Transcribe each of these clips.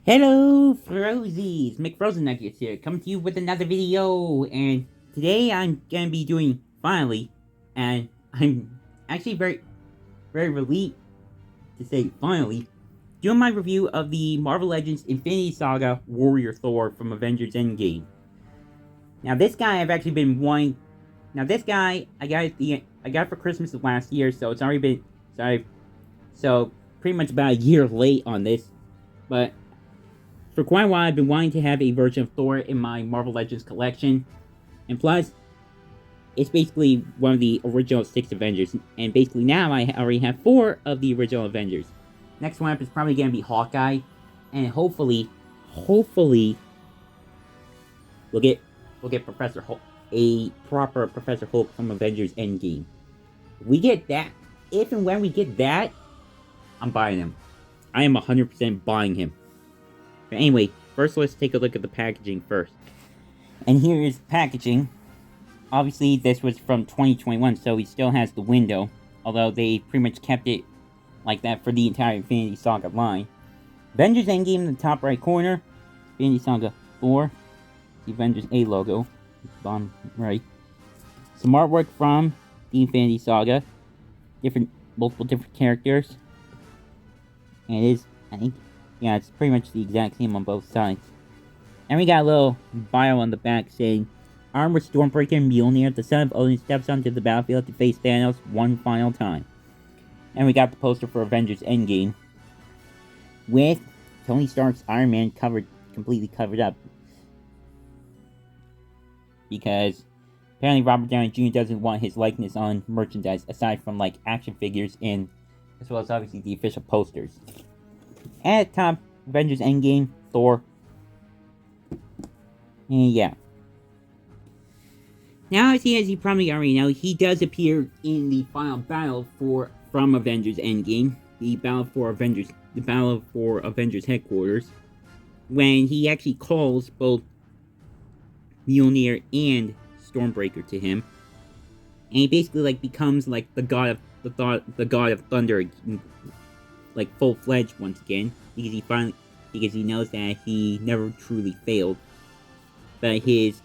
Hello, Frozies! McFrozen Nuggets here, coming to you with another video, and today I'm gonna be doing, finally, and I'm actually very relieved to say finally, doing my review of the Marvel Legends Infinity Saga Warrior Thor from Avengers Endgame. Now this guy I've actually been wanting, now this guy, I got it for Christmas of last year, so it's already been, so pretty much about a year late on this, but for quite a while, I've been wanting to have a version of Thor in my Marvel Legends collection, and plus, it's basically one of the original 6 Avengers, and basically now I already have 4 of the original Avengers. Next one up is probably going to be Hawkeye, and hopefully, we'll get Professor Hulk, a proper Professor Hulk from Avengers Endgame. If we get that, if and when we get that, I'm buying him. I am 100% buying him. But anyway, first let's take a look at the packaging first. And here is packaging. Obviously, this was from 2021, so he still has the window. Although they pretty much kept it like that for the entire Infinity Saga line. Avengers Endgame in the top right corner. Infinity Saga 4. The Avengers A logo. Bottom right. Some artwork from the Infinity Saga. Multiple different characters. And it is, I think, yeah, it's pretty much the exact same on both sides. And we got a little bio on the back saying, armed with Stormbreaker and Mjolnir, the son of Odin steps onto the battlefield to face Thanos one final time. And we got the poster for Avengers Endgame, with Tony Stark's Iron Man completely covered up. Because apparently Robert Downey Jr. doesn't want his likeness on merchandise, aside from like action figures and as well as obviously the official posters. And at the top, Avengers Endgame, Thor. And yeah. Now, as you probably already know, he does appear in the final battle from Avengers Endgame, the battle for Avengers headquarters, when he actually calls both Mjolnir and Stormbreaker to him, and he basically like becomes like the god of thunder, like full-fledged once again, because he knows that he never truly failed, but his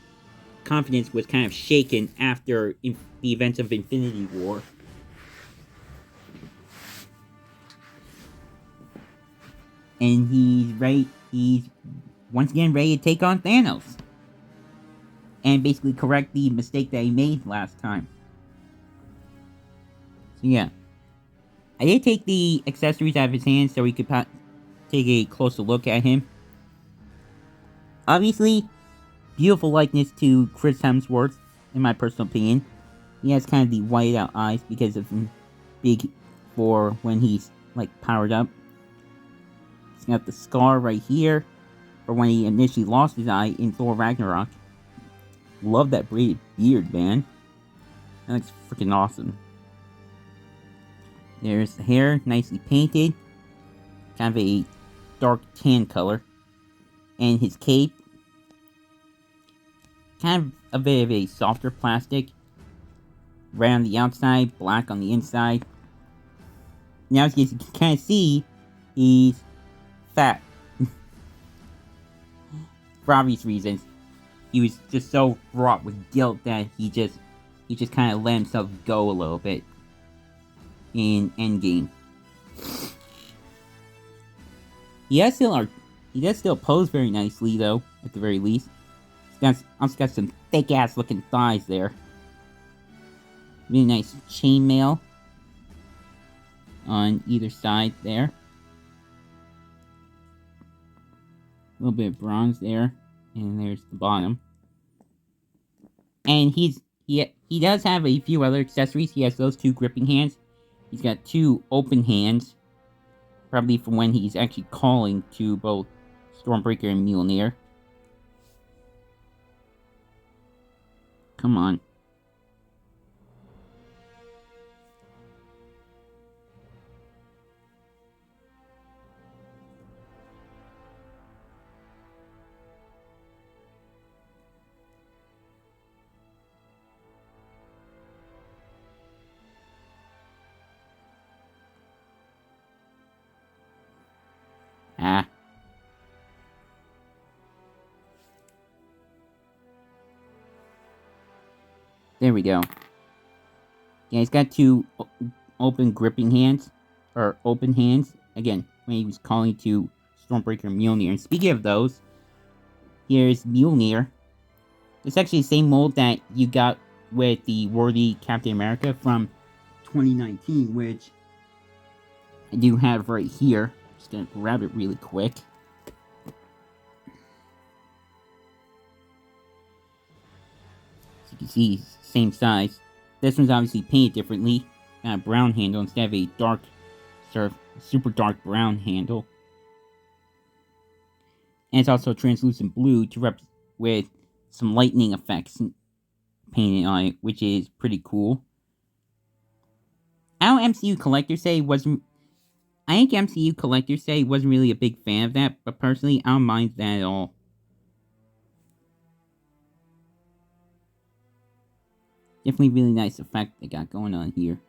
confidence was kind of shaken after the events of Infinity War. And he's once again ready to take on Thanos. And basically correct the mistake that he made last time. So yeah. I did take the accessories out of his hands so we could take a closer look at him. Obviously, beautiful likeness to Chris Hemsworth, in my personal opinion. He has kind of the white out eyes because of big for when he's like powered up. He's got the scar right here for when he initially lost his eye in Thor Ragnarok. Love that braided beard, man. That looks freaking awesome. There's the hair, nicely painted. Kind of a dark tan color. And his cape, kind of a bit of a softer plastic. Red on the outside, black on the inside. Now as you can kind of see, he's fat. For obvious reasons. He was just so wrought with guilt that he just kind of let himself go a little bit in Endgame. He does still pose very nicely though, at the very least. He's got some thick ass looking thighs there. Really nice chainmail on either side there. A little bit of bronze there, and there's the bottom. And he does have a few other accessories. He has those 2 gripping hands. He's got 2 open hands, probably from when he's actually calling to both Stormbreaker and Mjolnir. Come on. Ah. There we go. Yeah, he's got two open gripping hands, or open hands. Again, when he was calling to Stormbreaker and Mjolnir. And speaking of those, here's Mjolnir. It's actually the same mold that you got with the Worthy Captain America from 2019, which I do have right here. Just gonna grab it really quick. As you can see, same size. This one's obviously painted differently. Got a brown handle instead of a dark, sort of super dark brown handle. And it's also translucent blue to with some lightning effects painted on it, which is pretty cool. I know MCU collectors say wasn't. I think MCU collectors say wasn't really a big fan of that, but personally, I don't mind that at all. Definitely really nice effect they got going on here.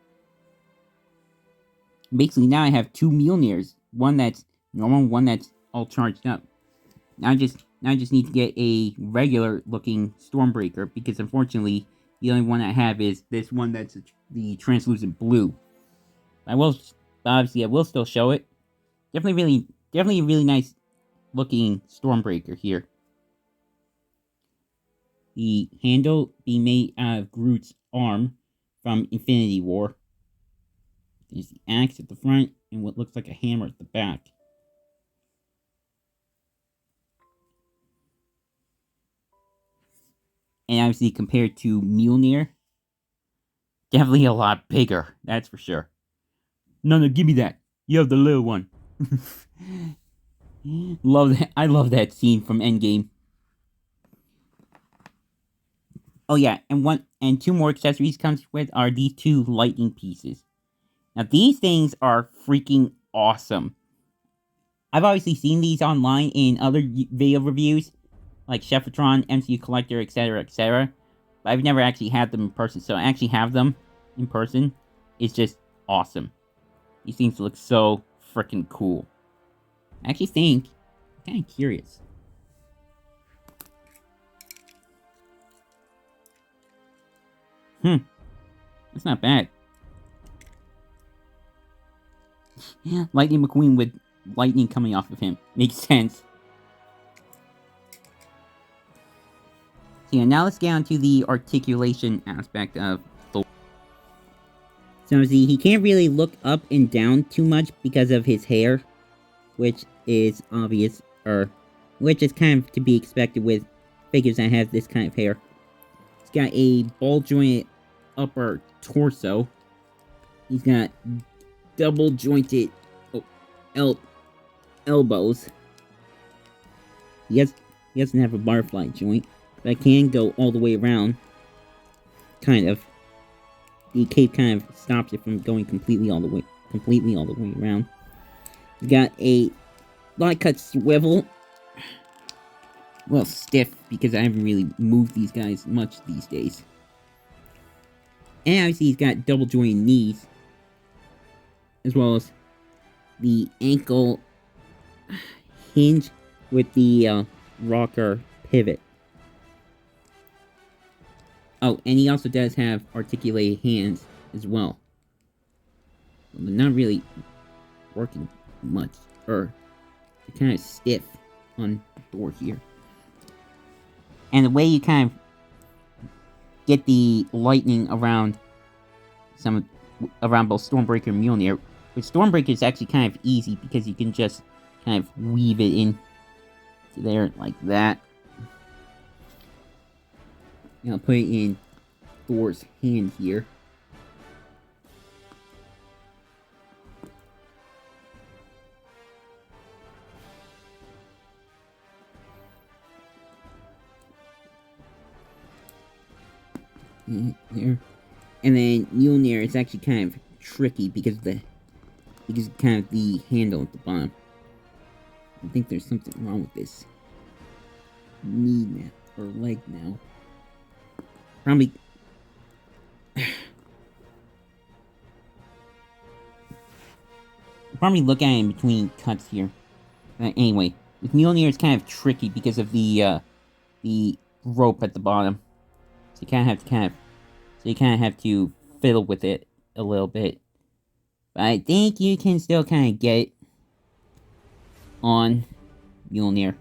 Basically, now I have two Mjolnirs. One that's normal, one that's all charged up. Now I just need to get a regular looking Stormbreaker, because unfortunately, the only one I have is this one that's the translucent blue. Obviously, I will still show it. Definitely a really nice looking Stormbreaker here. The handle being made out of Groot's arm from Infinity War. There's the axe at the front and what looks like a hammer at the back. And obviously, compared to Mjolnir, definitely a lot bigger, that's for sure. No, give me that. You have the little one. Love that. I love that scene from Endgame. Oh yeah, and two more accessories comes with are these two lightning pieces. Now these things are freaking awesome. I've obviously seen these online in other video reviews, like Chefatron, MCU Collector, etc., etc. But I've never actually had them in person, so I actually have them in person. It's just awesome. These things look so freaking cool. I actually think, I'm kind of curious. That's not bad. Lightning McQueen with lightning coming off of him. Makes sense. So yeah, now let's get on to the articulation aspect of Thor. So see, he can't really look up and down too much because of his hair, which is obvious, or which is kind of to be expected with figures that have this kind of hair. He's got a ball-jointed upper torso. He's got double-jointed elbows. He doesn't have a butterfly joint, but it can go all the way around. Kind of. The cape kind of stops it from going completely all the way around. He's got a light cut swivel. Well, stiff, because I haven't really moved these guys much these days. And obviously he's got double jointed knees, as well as the ankle hinge with the rocker pivot. Oh, and he also does have articulated hands as well. They're not really working much, or they're kind of stiff on Thor here. And the way you kind of get the lightning around both Stormbreaker and Mjolnir, with Stormbreaker is actually kind of easy because you can just kind of weave it in to there like that. And I'll put it in Thor's hand here. There. And then Mjolnir is actually kind of tricky because kind of the handle at the bottom. I think there's something wrong with this knee now, or leg now. Probably look at it in between cuts here. Anyway, with Mjolnir it's kind of tricky because of the rope at the bottom. So you kind of have to So you kind of have to fiddle with it a little bit. But I think you can still kind of get on Mjolnir.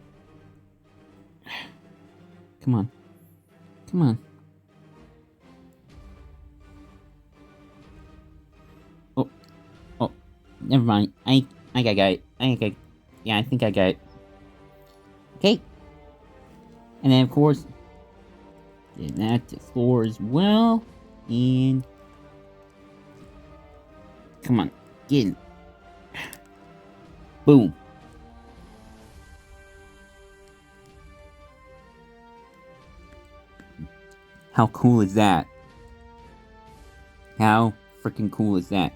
Come on. Come on. Oh. Oh. Never mind. I think I got it. Yeah, I think I got it. Okay. And then, of course, did that to Thor as well. And... come on. Get in. Boom. How cool is that? How freaking cool is that?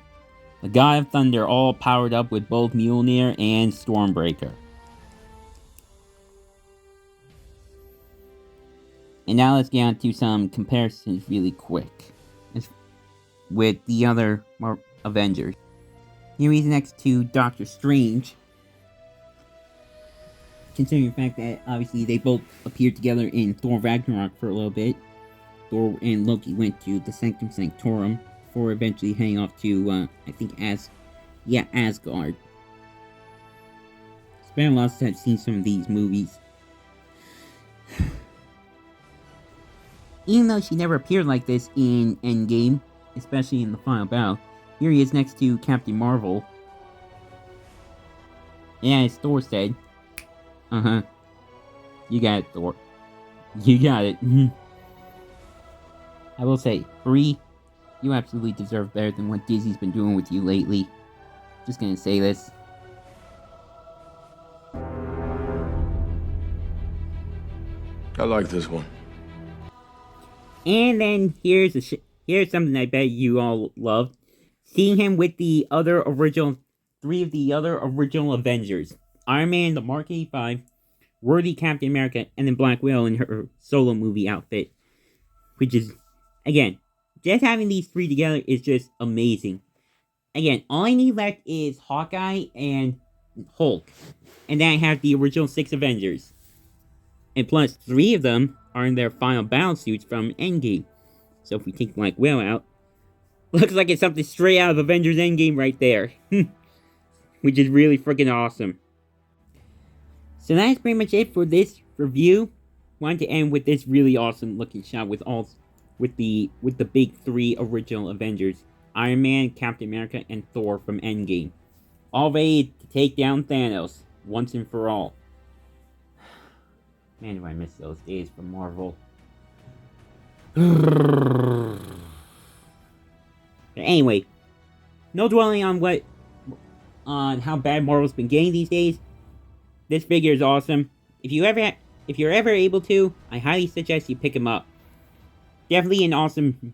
The God of Thunder all powered up with both Mjolnir and Stormbreaker. And now let's get on to some comparisons really quick. With the other Avengers. Here he's next to Doctor Strange. Considering the fact that obviously they both appeared together in Thor Ragnarok for a little bit. Thor and Loki went to the Sanctum Sanctorum before eventually heading off to, I think, Asgard. Spent a lot of time seeing some of these movies. Even though she never appeared like this in Endgame, especially in the final battle, here he is next to Captain Marvel. Yeah, as Thor said. Uh-huh. You got it, Thor. You got it. I will say, Brie, you absolutely deserve better than what Disney's been doing with you lately. Just gonna say this. I like this one. And then here's something I bet you all loved. Seeing him with three of the other original Avengers. Iron Man, the Mark 85, worthy Captain America, and then Black Widow in her solo movie outfit. Which is, again, just having these three together is just amazing. Again, all I need left is Hawkeye and Hulk. And then I have the original 6 Avengers. And plus, 3 of them are in their final battle suits from Endgame. So if we take Black Widow out, looks like it's something straight out of Avengers Endgame right there. Which is really freaking awesome. So that's pretty much it for this review. Wanted to end with this really awesome looking shot with the big 3 original Avengers. Iron Man, Captain America, and Thor from Endgame. All ready to take down Thanos once and for all. Man, do I miss those days from Marvel. But anyway, no dwelling on how bad Marvel's been getting these days. This figure is awesome. If you're ever able to, I highly suggest you pick him up. Definitely an awesome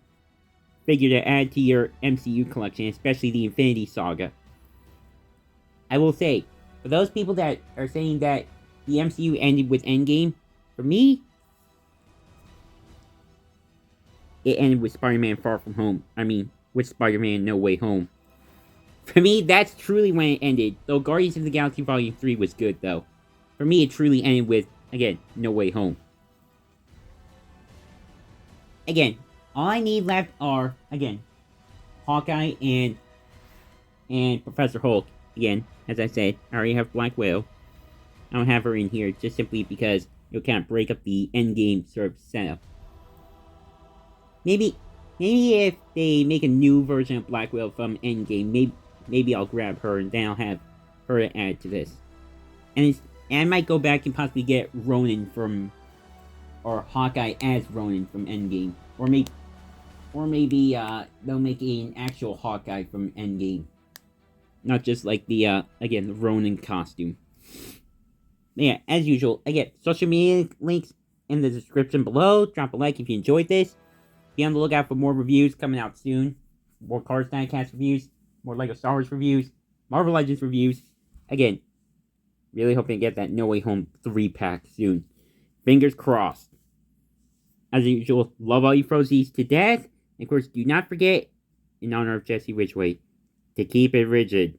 figure to add to your MCU collection, especially the Infinity Saga. I will say, for those people that are saying that the MCU ended with Endgame, for me, it ended with Spider-Man Far From Home. I mean, with Spider-Man No Way Home. For me, that's truly when it ended. Though Guardians of the Galaxy Volume 3 was good, though. For me, it truly ended with, again, No Way Home. Again, all I need left are, again, Hawkeye and Professor Hulk. Again, as I said, I already have Black Widow. I don't have her in here just simply because it'll kind of break up the Endgame sort of setup. Maybe if they make a new version of Black Widow from Endgame, maybe I'll grab her and then I'll have her to add to this. And I might go back and possibly get Ronan or Hawkeye as Ronan from Endgame. Or maybe they'll make an actual Hawkeye from Endgame. Not just like the Ronan costume. Yeah, as usual, I get social media links in the description below. Drop a like if you enjoyed this. Be on the lookout for more reviews coming out soon. More Cars Diecast reviews. More LEGO Star Wars reviews. Marvel Legends reviews. Again, really hoping to get that No Way Home 3-pack soon. Fingers crossed. As usual, love all you Frozies to death. And of course, do not forget, in honor of Jesse Ridgway, to keep it rigid.